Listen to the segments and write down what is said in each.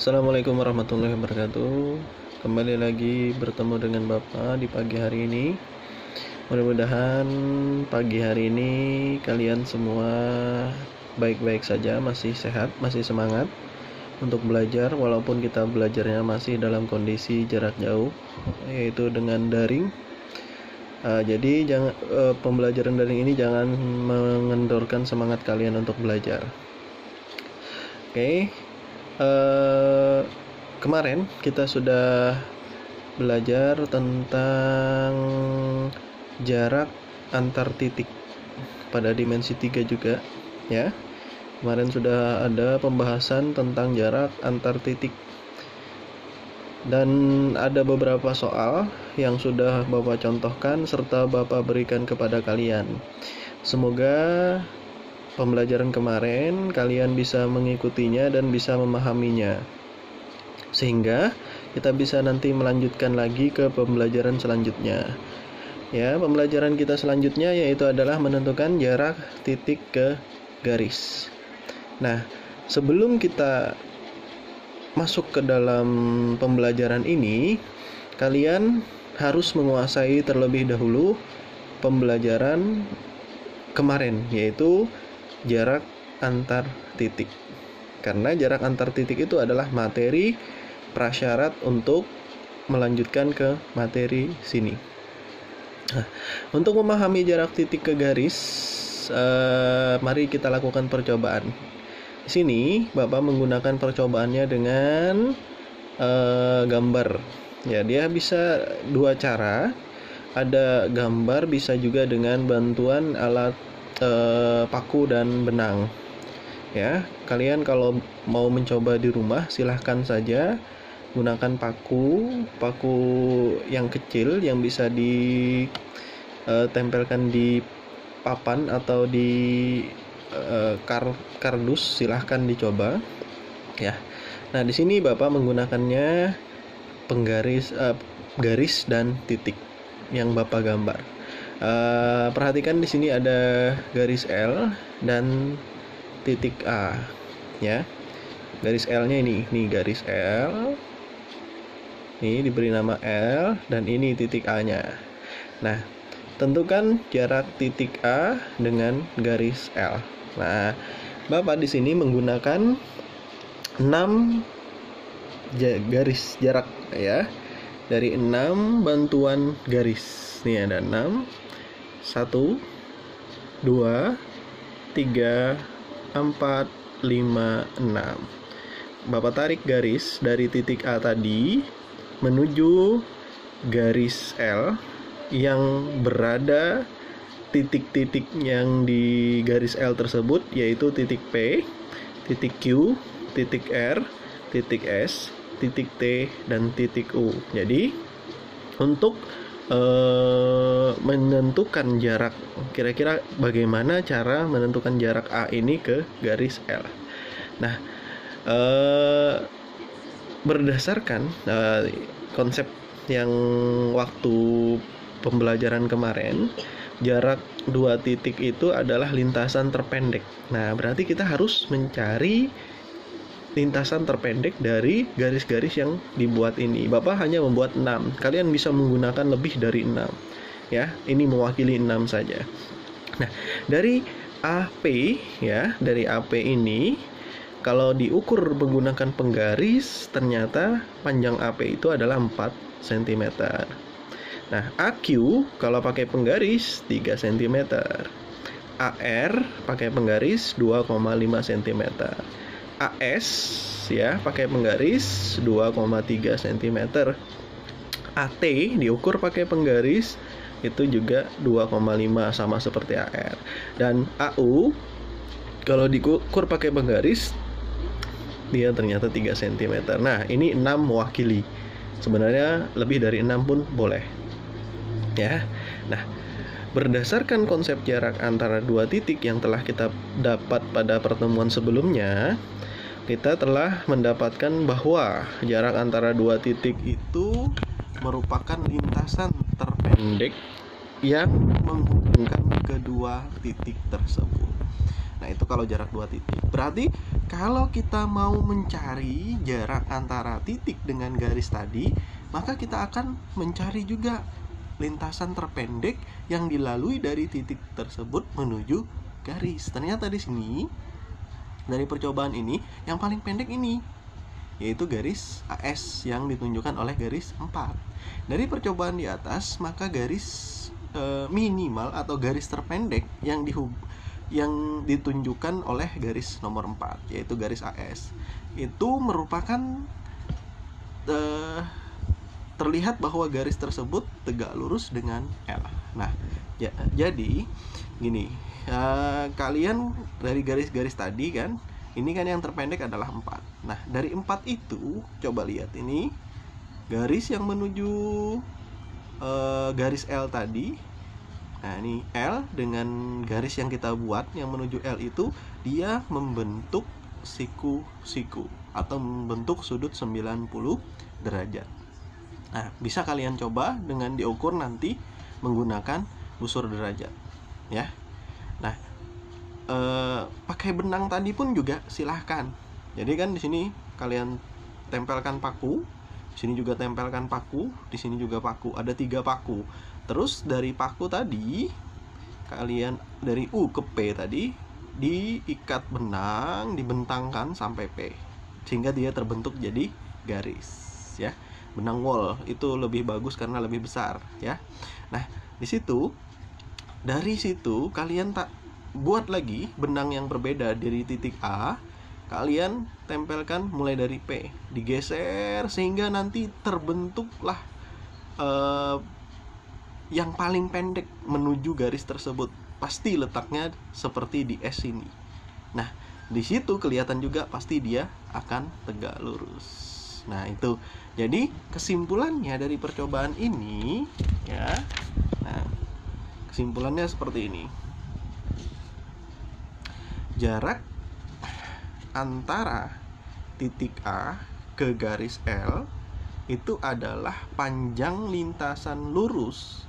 Assalamualaikum warahmatullahi wabarakatuh. Kembali lagi bertemu dengan Bapak di pagi hari ini. Mudah-mudahan pagi hari ini kalian semua baik-baik saja, masih sehat, masih semangat untuk belajar, walaupun kita belajarnya masih dalam kondisi jarak jauh, yaitu dengan daring. Jadi pembelajaran daring ini jangan mengendorkan semangat kalian untuk belajar. Oke. Kemarin kita sudah belajar tentang jarak antar titik pada dimensi 3 juga ya. Kemarin sudah ada pembahasan tentang jarak antar titik, dan ada beberapa soal yang sudah Bapak contohkan serta Bapak berikan kepada kalian. Semoga pembelajaran kemarin kalian bisa mengikutinya dan bisa memahaminya, sehingga kita bisa nanti melanjutkan lagi ke pembelajaran selanjutnya. Ya, pembelajaran kita selanjutnya yaitu adalah menentukan jarak titik ke garis. Nah, sebelum kita masuk ke dalam pembelajaran ini, kalian harus menguasai terlebih dahulu pembelajaran kemarin, yaitu jarak antar titik. Karena jarak antar titik itu adalah materi prasyarat untuk melanjutkan ke materi sini. Nah, untuk memahami jarak titik ke garis, mari kita lakukan percobaan. Di sini Bapak menggunakan percobaannya dengan gambar. Ya, dia bisa dua cara. Ada gambar, bisa juga dengan bantuan alat paku dan benang. Ya, kalian kalau mau mencoba di rumah silahkan saja gunakan paku yang kecil yang bisa ditempelkan di papan atau di kardus, silahkan dicoba. Ya. Nah, di sini Bapak menggunakannya garis dan titik yang Bapak gambar. Perhatikan di sini ada garis L dan titik A, ya. Garis L-nya ini garis L. Ini diberi nama L dan ini titik A-nya. Nah, tentukan jarak titik A dengan garis L. Nah, Bapak di sini menggunakan 6 garis jarak ya. Dari 6 bantuan garis. Nih ada 6. 1, 2, 3, 4, 5, 6. Bapak tarik garis dari titik A tadi menuju garis L yang berada titik-titik yang di garis L tersebut, yaitu titik P, titik Q, titik R, titik S, titik T, dan titik U. Jadi untuk menentukan jarak, kira-kira bagaimana cara menentukan jarak A ini ke garis L. Nah, berdasarkan konsep yang waktu pembelajaran kemarin, jarak dua titik itu adalah lintasan terpendek. Nah, berarti kita harus mencari lintasan terpendek dari garis-garis yang dibuat ini. Bapak hanya membuat 6. Kalian bisa menggunakan lebih dari 6. Ya, ini mewakili 6 saja. Nah, dari AP ya, dari AP ini kalau diukur menggunakan penggaris, ternyata panjang AP itu adalah 4 cm. Nah, AQ kalau pakai penggaris 3 cm. AR pakai penggaris 2,5 cm. AS ya pakai penggaris 2,3 cm. AT diukur pakai penggaris itu juga 2,5, sama seperti AR. Dan AU kalau diukur pakai penggaris dia ternyata 3 cm. Nah, ini 6 mewakili. Sebenarnya lebih dari 6 pun boleh. Ya. Nah, berdasarkan konsep jarak antara dua titik yang telah kita dapat pada pertemuan sebelumnya, kita telah mendapatkan bahwa jarak antara dua titik itu merupakan lintasan terpendek yang menghubungkan kedua titik tersebut. Nah, itu kalau jarak 2 titik. Berarti kalau kita mau mencari jarak antara titik dengan garis tadi, maka kita akan mencari juga lintasan terpendek yang dilalui dari titik tersebut menuju garis. Ternyata di sini dari percobaan ini yang paling pendek ini, yaitu garis AS yang ditunjukkan oleh garis 4. Dari percobaan di atas, maka garis minimal atau garis terpendek yang ditunjukkan oleh garis nomor 4, yaitu garis AS, itu merupakan terlihat bahwa garis tersebut tegak lurus dengan L. Nah, jadi gini, kalian dari garis-garis tadi kan, ini kan yang terpendek adalah 4. Nah, dari 4 itu coba lihat ini garis yang menuju garis L tadi. Nah, ini L dengan garis yang kita buat yang menuju L itu, dia membentuk siku-siku atau membentuk sudut 90 derajat. Nah, bisa kalian coba dengan diukur nanti menggunakan busur derajat, ya. Nah, pakai benang tadi pun juga silahkan. Jadi kan di sini kalian tempelkan paku, di sini juga tempelkan paku, di sini juga paku. Ada 3 paku. Terus dari paku tadi, kalian dari U ke P tadi diikat benang, dibentangkan sampai P, sehingga dia terbentuk jadi garis, ya. Benang wol itu lebih bagus karena lebih besar, ya. Nah, dari situ kalian tak buat lagi benang yang berbeda dari titik A, kalian tempelkan mulai dari P, digeser sehingga nanti terbentuklah yang paling pendek menuju garis tersebut. Pasti letaknya seperti di S ini. Nah, di situ kelihatan juga pasti dia akan tegak lurus. Nah, itu. Jadi kesimpulannya dari percobaan ini, ya. Nah, kesimpulannya seperti ini. Jarak antara titik A ke garis L itu adalah panjang lintasan lurus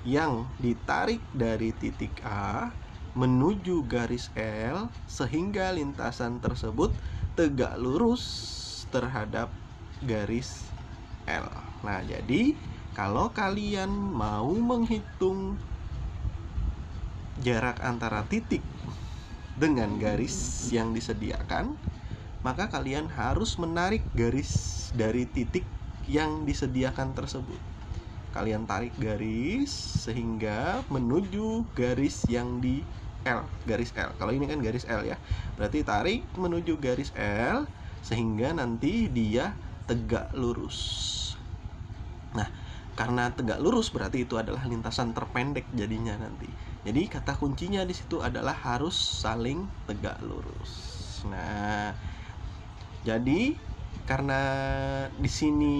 yang ditarik dari titik A menuju garis L sehingga lintasan tersebut tegak lurus terhadap garis L. Nah, jadi kalau kalian mau menghitung jarak antara titik dengan garis yang disediakan, maka kalian harus menarik garis dari titik yang disediakan tersebut. Kalian tarik garis sehingga menuju garis yang di L, garis L. Kalau ini kan garis L, ya. Berarti tarik menuju garis L sehingga nanti dia tegak lurus. Nah, karena tegak lurus berarti itu adalah lintasan terpendek jadinya nanti. Jadi kata kuncinya di situ adalah harus saling tegak lurus. Nah, jadi karena di sini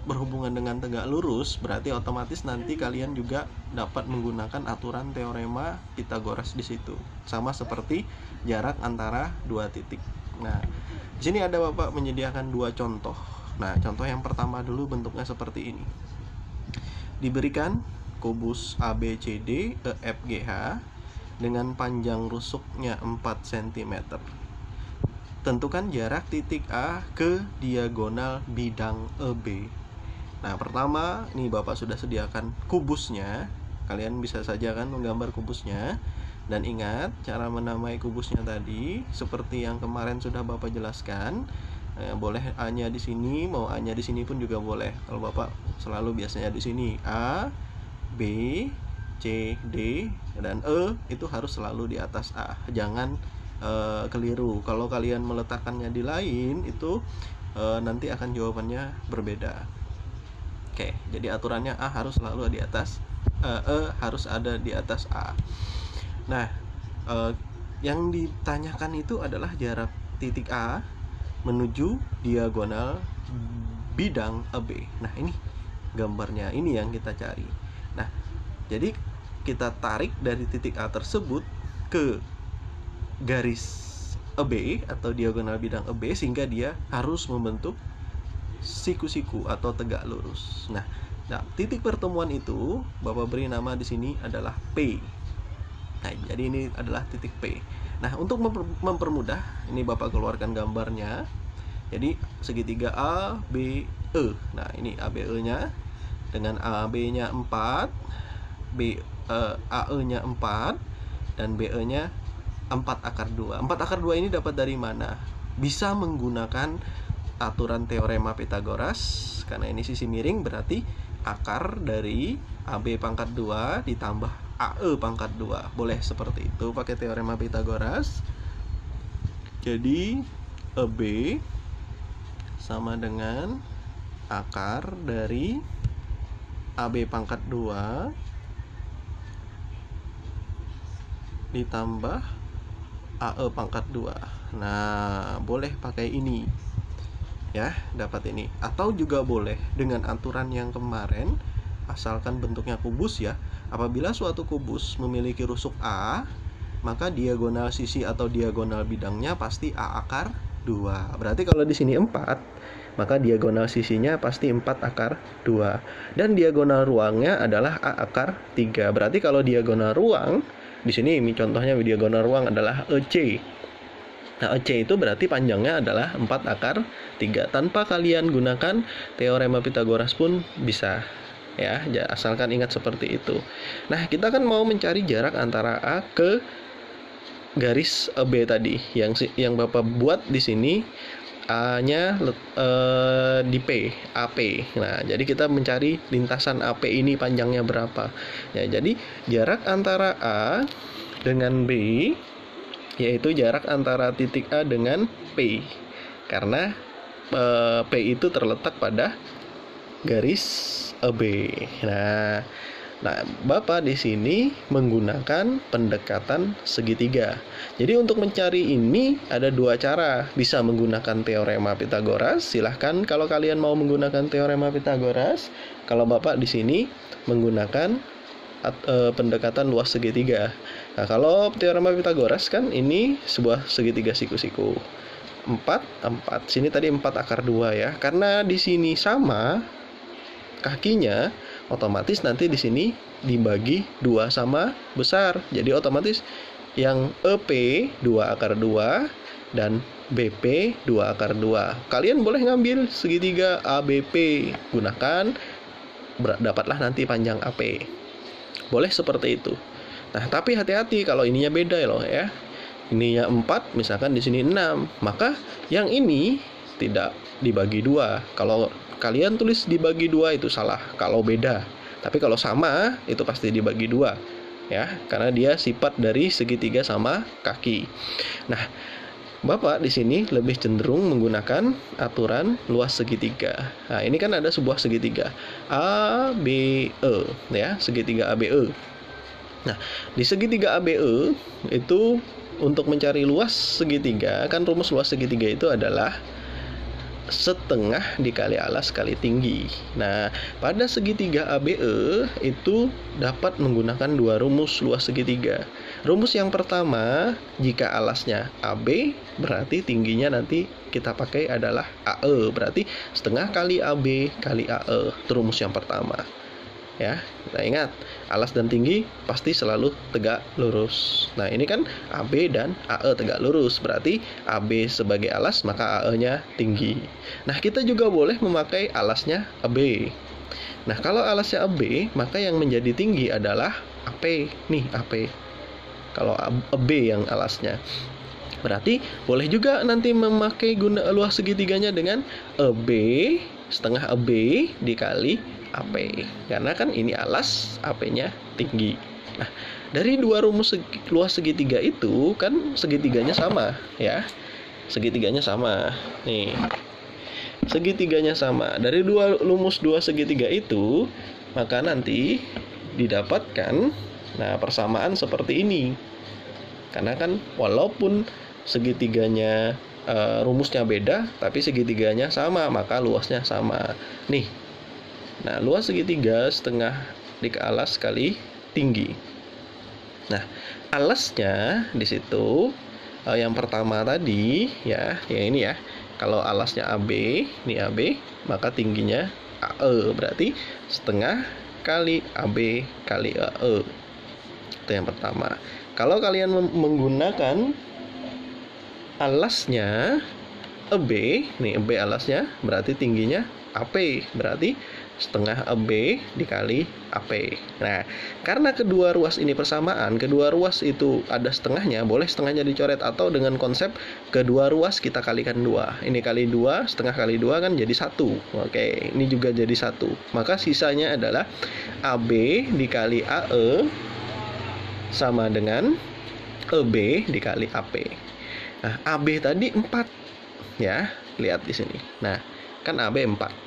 berhubungan dengan tegak lurus, berarti otomatis nanti kalian juga dapat menggunakan aturan teorema Pythagoras di situ, sama seperti jarak antara 2 titik. Nah, di sini ada Bapak menyediakan 2 contoh. Nah, contoh yang pertama dulu bentuknya seperti ini. Diberikan kubus ABCD EFGH dengan panjang rusuknya 4 cm. Tentukan jarak titik A ke diagonal bidang EB. Nah, pertama, ini Bapak sudah sediakan kubusnya. Kalian bisa saja kan menggambar kubusnya. Dan ingat, cara menamai kubusnya tadi seperti yang kemarin sudah Bapak jelaskan. Boleh A-nya di sini, mau A-nya di sini pun juga boleh. Kalau Bapak selalu biasanya di sini A, B, C, D, dan E itu harus selalu di atas A. Jangan keliru. Kalau kalian meletakkannya di lain itu nanti akan jawabannya berbeda. Oke, jadi aturannya A harus selalu di atas E harus ada di atas A. Nah, yang ditanyakan itu adalah jarak titik A menuju diagonal bidang AB. Nah, ini gambarnya, ini yang kita cari. Nah, jadi kita tarik dari titik A tersebut ke garis EB atau diagonal bidang EB sehingga dia harus membentuk siku-siku atau tegak lurus. Nah, titik pertemuan itu Bapak beri nama di sini adalah P. Nah, jadi ini adalah titik P. Nah, untuk mempermudah, ini Bapak keluarkan gambarnya. Jadi segitiga A, B, E. Nah, ini ABE-nya dengan AB-nya 4, AE-nya 4, dan BE-nya 4 akar 2. 4 akar 2 ini dapat dari mana? Bisa menggunakan aturan teorema Pythagoras, karena ini sisi miring, berarti akar dari AB pangkat 2 ditambah AE pangkat 2. Boleh seperti itu pakai teorema Pythagoras. Jadi EB sama dengan akar dari AB pangkat 2 ditambah AE pangkat 2. Nah, boleh pakai ini ya, dapat ini. Atau juga boleh dengan aturan yang kemarin, asalkan bentuknya kubus ya. Apabila suatu kubus memiliki rusuk A, maka diagonal sisi atau diagonal bidangnya pasti A akar 2. Berarti kalau di sini 4, maka diagonal sisinya pasti 4 akar 2. Dan diagonal ruangnya adalah A akar 3. Berarti kalau diagonal ruang, di sini contohnya diagonal ruang adalah EC. Nah, EC itu berarti panjangnya adalah 4 akar 3. Tanpa kalian gunakan teorema Pythagoras pun bisa. Ya, asalkan ingat seperti itu. Nah, kita kan mau mencari jarak antara A ke garis B tadi. Yang Bapak buat di sini A-nya di P, AP. Nah, jadi kita mencari lintasan AP ini panjangnya berapa. Ya, jadi jarak antara A dengan B yaitu jarak antara titik A dengan P. Karena P itu terletak pada garis B. Nah, Bapak di sini menggunakan pendekatan segitiga. Jadi untuk mencari ini ada dua cara. Bisa menggunakan teorema Pythagoras. Silahkan kalau kalian mau menggunakan teorema Pythagoras. Kalau Bapak di sini menggunakan pendekatan luas segitiga. Nah, kalau teorema Pythagoras kan ini sebuah segitiga siku-siku. 4. Sini tadi 4 akar 2 ya. Karena di sini sama kakinya, otomatis nanti di sini dibagi 2 sama besar. Jadi otomatis yang EP 2 akar 2 dan BP 2 akar 2. Kalian boleh ngambil segitiga ABP, gunakan, dapatlah nanti panjang AP. Boleh seperti itu. Nah, tapi hati-hati kalau ininya beda loh ya. Ininya 4, misalkan di sini 6, maka yang ini tidak dibagi 2. Kalau kalian tulis dibagi 2 itu salah kalau beda. Tapi kalau sama itu pasti dibagi 2 ya, karena dia sifat dari segitiga sama kaki. Nah, Bapak di sini lebih cenderung menggunakan aturan luas segitiga. Nah, ini kan ada sebuah segitiga ABE ya, segitiga ABE. Nah, di segitiga ABE itu untuk mencari luas segitiga, kan rumus luas segitiga itu adalah setengah dikali alas kali tinggi. Nah, pada segitiga ABE itu dapat menggunakan dua rumus luas segitiga. Rumus yang pertama, jika alasnya AB, berarti tingginya nanti kita pakai adalah AE. Berarti setengah kali AB kali AE. Itu rumus yang pertama. Ya, nah ingat, alas dan tinggi pasti selalu tegak lurus. Nah, ini kan AB dan AE tegak lurus, berarti AB sebagai alas maka AE-nya tinggi. Nah, kita juga boleh memakai alasnya AB. Nah, kalau alasnya AB, maka yang menjadi tinggi adalah AP. Nih, AP. Kalau AB yang alasnya. Berarti boleh juga nanti memakai luas segitiganya dengan AB, setengah AB dikali AP. Karena kan ini alas, AP-nya tinggi. Nah, dari dua rumus luas segitiga itu kan segitiganya sama ya. Segitiganya sama. Nih. Segitiganya sama. Dari dua rumus dua segitiga itu, maka nanti didapatkan persamaan seperti ini. Karena kan walaupun segitiganya rumusnya beda, tapi segitiganya sama, maka luasnya sama. Nih. Nah, luas segitiga setengah dikali alas kali tinggi. Nah, alasnya di situ yang pertama tadi ya, yang ini ya. Kalau alasnya AB, ini AB, maka tingginya AE. Berarti setengah kali AB kali AE. Itu yang pertama. kalau kalian menggunakan alasnya EB, nih EB alasnya berarti tingginya AP, berarti setengah EB dikali AP. Nah, karena kedua ruas ini persamaan, kedua ruas itu ada setengahnya, boleh setengahnya dicoret, atau dengan konsep kedua ruas kita kalikan 2. Ini kali 2, setengah kali 2 kan jadi 1. Oke, ini juga jadi 1. Maka sisanya adalah AB dikali AE sama dengan EB dikali AP. Nah, AB tadi 4. Ya, lihat di sini. Nah, kan AB 4.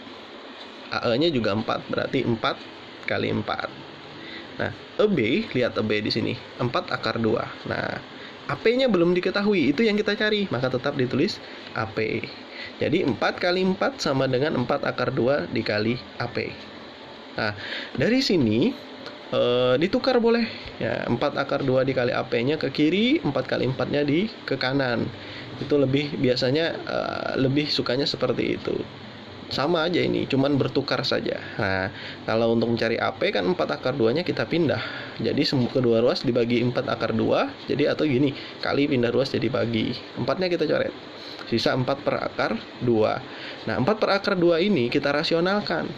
AE-nya juga 4, berarti 4 kali 4. Nah, EB, lihat EB di sini, 4 akar 2. Nah, AP-nya belum diketahui, itu yang kita cari, maka tetap ditulis AP. Jadi 4 kali 4 sama dengan 4 akar 2 dikali AP. Nah, dari sini ditukar boleh. Ya, 4 akar 2 dikali AP-nya ke kiri, 4 kali 4-nya ke kanan. Itu lebih biasanya lebih sukanya seperti itu. Sama aja ini, cuman bertukar saja. Nah, kalau untuk mencari AP kan 4 akar 2-nya kita pindah. Jadi kedua ruas dibagi 4 akar 2. Jadi atau gini, kali pindah ruas jadi bagi. 4-nya kita coret. Sisa 4 per akar 2. Nah, 4 per akar 2 ini kita rasionalkan.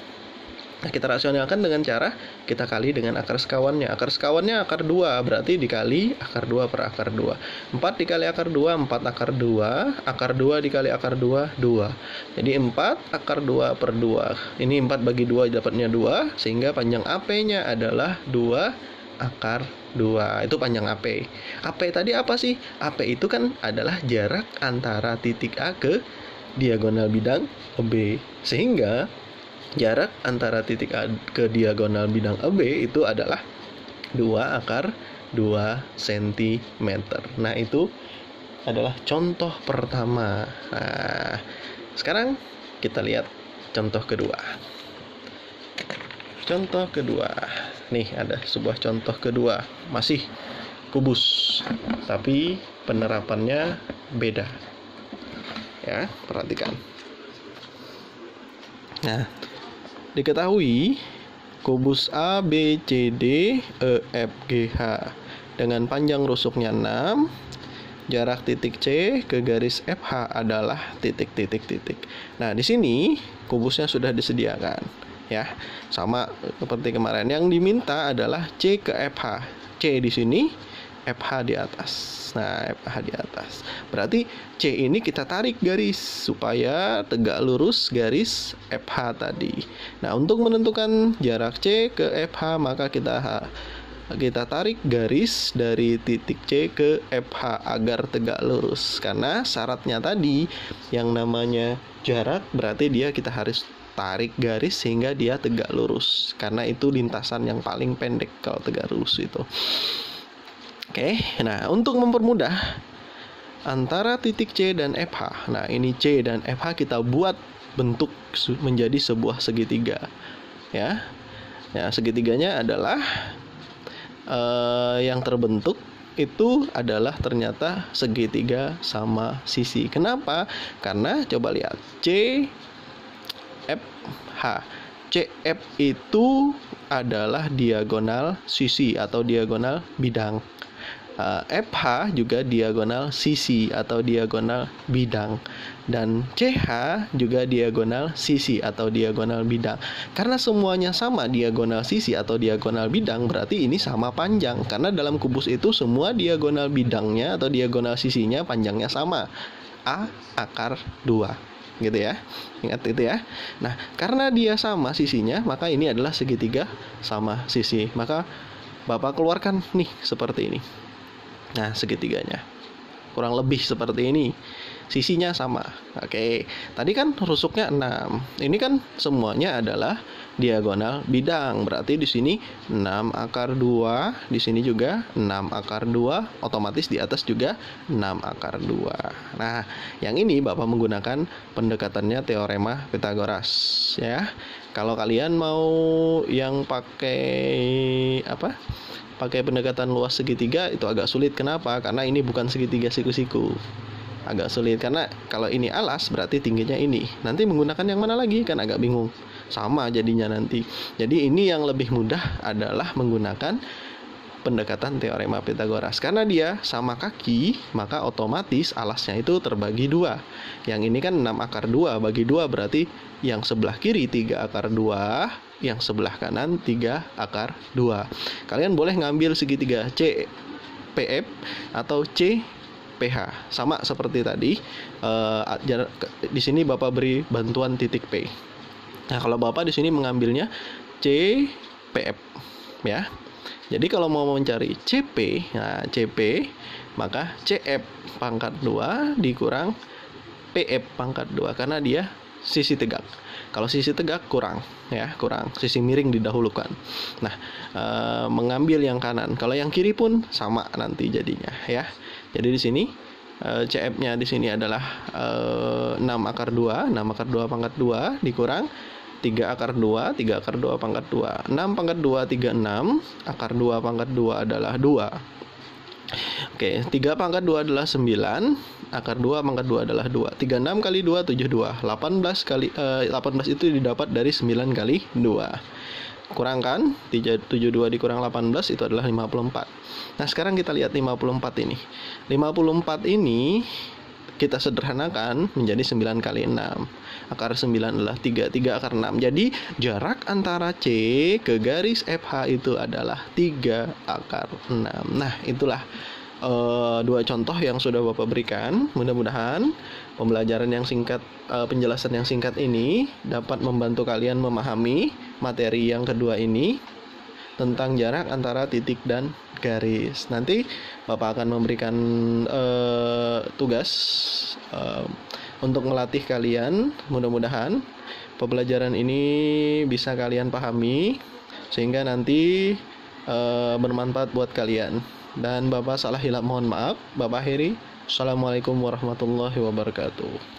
Nah, kita rasionalkan dengan cara kita kali dengan akar sekawannya. Akar sekawannya akar 2, berarti dikali akar 2 per akar 2. 4 dikali akar 2, 4 akar 2. Akar 2 dikali akar 2, 2. Jadi 4 akar 2 per 2. Ini 4 bagi 2 dapatnya 2, sehingga panjang AP-nya adalah 2 akar 2. Itu panjang AP. AP tadi apa sih? AP itu kan adalah jarak antara titik A ke diagonal bidang B. Sehingga jarak antara titik A ke diagonal bidang AB itu adalah 2 akar 2 cm. Nah, itu adalah contoh pertama. Nah, sekarang kita lihat contoh kedua. Contoh kedua. Nih, ada sebuah contoh kedua. Masih kubus, tapi penerapannya beda. Ya, perhatikan. Nah, diketahui kubus A, B, C, D, E, F, G, H dengan panjang rusuknya 6, jarak titik C ke garis FH adalah titik. Nah, di sini kubusnya sudah disediakan, ya. Sama seperti kemarin. Yang diminta adalah C ke FH. C di sini, FH di atas. Nah, FH di atas. Berarti C ini kita tarik garis supaya tegak lurus garis FH tadi. Nah, untuk menentukan jarak C ke FH, maka kita tarik garis dari titik C ke FH agar tegak lurus. Karena syaratnya tadi yang namanya jarak, berarti kita harus tarik garis sehingga dia tegak lurus. Karena itu lintasan yang paling pendek kalau tegak lurus itu. Oke, nah untuk mempermudah antara titik C dan FH. Nah, ini C dan FH kita buat bentuk menjadi sebuah segitiga. Ya, segitiganya adalah yang terbentuk itu adalah ternyata segitiga sama sisi. Kenapa? Karena coba lihat C, F, H. CF itu adalah diagonal sisi atau diagonal bidang. FH juga diagonal sisi atau diagonal bidang, dan CH juga diagonal sisi atau diagonal bidang. Karena semuanya sama diagonal sisi atau diagonal bidang, berarti ini sama panjang. Karena dalam kubus itu semua diagonal bidangnya atau diagonal sisinya panjangnya sama, A akar 2. Gitu ya, ingat itu ya. Nah, karena dia sama sisinya, maka ini adalah segitiga sama sisi. Maka Bapak keluarkan nih seperti ini. Nah, segitiganya kurang lebih seperti ini. Sisinya sama. Oke, tadi kan rusuknya 6. Ini kan semuanya adalah diagonal bidang. Berarti di sini 6 akar 2, di sini juga 6 akar 2, otomatis di atas juga 6 akar 2. Nah, yang ini Bapak menggunakan pendekatannya teorema Pythagoras, ya. Kalau kalian mau yang pakai pakai pendekatan luas segitiga itu agak sulit. Kenapa? Karena ini bukan segitiga siku-siku. Agak sulit karena kalau ini alas berarti tingginya ini. Nanti menggunakan yang mana lagi kan agak bingung. Sama jadinya nanti. Jadi ini yang lebih mudah adalah menggunakan pendekatan teorema Pythagoras. Karena dia sama kaki, maka otomatis alasnya itu terbagi 2. Yang ini kan 6 akar 2, bagi 2 berarti yang sebelah kiri 3 akar 2, yang sebelah kanan 3 akar 2. Kalian boleh ngambil segitiga CPF atau CPH. Sama seperti tadi, di sini Bapak beri bantuan titik P. Nah, kalau Bapak di sini mengambilnya CPF, ya. Jadi kalau mau mencari CP, nah CP, maka CF pangkat 2 dikurang PF pangkat 2, karena dia sisi tegak. Kalau sisi tegak kurang, ya, kurang. Sisi miring didahulukan. Nah, mengambil yang kanan. Kalau yang kiri pun sama nanti jadinya, ya. Jadi di sini CF-nya di sini adalah 6 akar 2, 6 akar 2 pangkat 2 dikurang 3 akar 2, 3 akar 2 pangkat 2. 6 pangkat 2, 36. Akar 2 pangkat 2 adalah 2. Oke, 3 pangkat 2 adalah 9. Akar 2 pangkat 2 adalah 2. 36 kali 2, 72. 18 itu didapat dari 9 kali 2. Kurangkan, 72 dikurang 18 itu adalah 54. Nah, sekarang kita lihat 54 ini. 54 ini kita sederhanakan menjadi 9 kali 6. Akar 9 adalah 3, 3 akar 6. Jadi jarak antara C ke garis FH itu adalah 3 akar 6. Nah, itulah dua contoh yang sudah Bapak berikan. Mudah-mudahan pembelajaran yang singkat, penjelasan yang singkat ini dapat membantu kalian memahami materi yang kedua ini tentang jarak antara titik dan garis. Nanti Bapak akan memberikan tugas untuk melatih kalian. Mudah-mudahan pembelajaran ini bisa kalian pahami sehingga nanti bermanfaat buat kalian. Dan Bapak salah hilap mohon maaf. Bapak akhiri. Assalamualaikum warahmatullahi wabarakatuh.